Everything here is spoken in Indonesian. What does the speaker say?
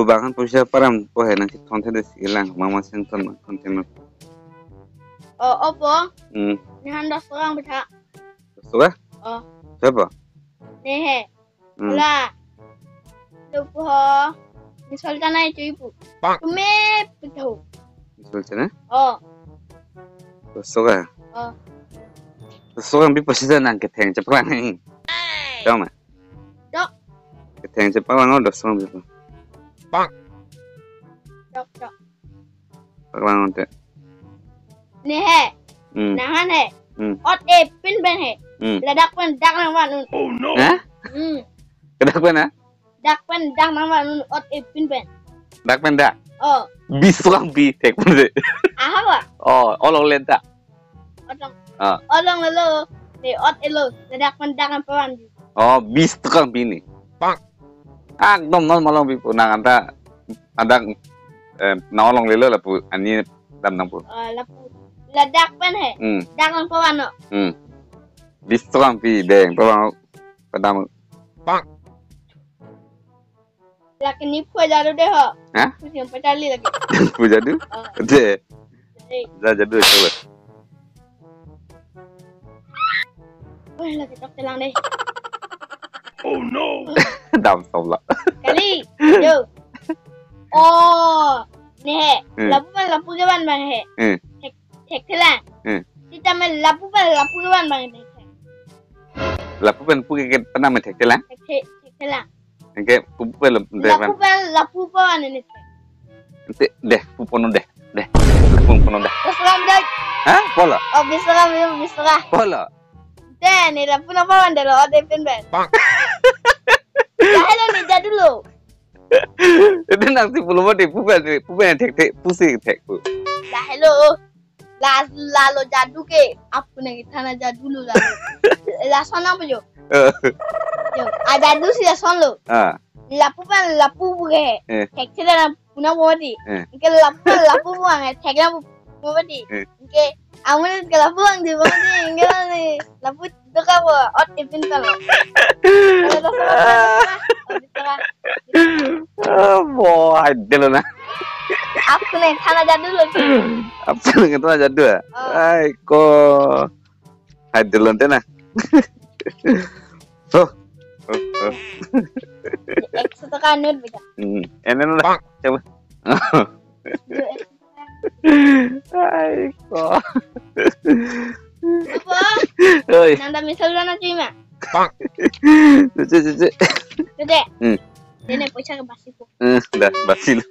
bahkan pusia param pohe nanti konten deh hilang mama senton konten Opo, hmm nihan 10 orang bisa. suka Oh, siapa nehe. hmm Wala. Tupo, misalkan na itu ibu. Kume betul. misalnya cina Oh, suka oh. suka bi pusia nang keteng cepat nih tahu mah Dok, keteng cepat orang udah suka bi dok. orang udah Nehe, hmm nahan he. hmm Ot pin ben he. hmm Ladak pen dak nang wan nun. Hah? Kedak mana? Dak pen dak nang wan nun ot pin ben. Dak penda. Oh, Bis tukang bi tek pende. aha wa. Oh, olong lenta. Otong. Ah. Olong lelo. De ot elo. Ladak pen dak nang pawan. Oh, bis tukang bi ni. Ah, nom malong bi punang anta ada nolong lelo lah pu ani dan nang pu. Lapu. Ladak pen he. Dak nang pawan no. Bis tukang bi deng pawang padam. Laki ni pua jaru deh ho. Hah? Pusing pacali lagi. Pu jadu. De. Jadu coba. Wah, lagi tok telang deh. Oh no! Dam sabla. Kali. Yo. Oh. Nih, lapu ke ban bang he. Tek telang. Kita men lapu ke ban bang he. Lapu pen pu ke pernah metek telang. Tek telang. Engke pu pen Lapu pawan ini. Ente deh pu pono deh. Pu pono deh. Keselam deh. Hah? Pola. Oh, bisa. Pola. Deh, ni lapu na pawan deh lo. Ada pin ben. Hello ni dulu. Itu nang si puluh mati pu pen tek pusi tek pu. Dah hello. La lo jadu ke. Apa nih kita na jadu dulu lah. La sana apa jo? Yo, ada dulu sih son lo. Lapu buke. Tek sila na puna bodi. Ke lapu buang tek na bodi. Ke amun ke lapu buang di bodi. Ke ni lapu tu ka bo ot ipin kalo. Boh, ada na. Aku nih tanah jadu lo. Apa nang itu aja dua? Ay, ko. Ada lonte na. Oh. Ekso tu kan nut beja. Ini lah. Coba. Ay, ko. Apa? Oi. Nanda misal na cuma. Cuci. Gede. Ini pocah ke basiku. Dah, basi lah.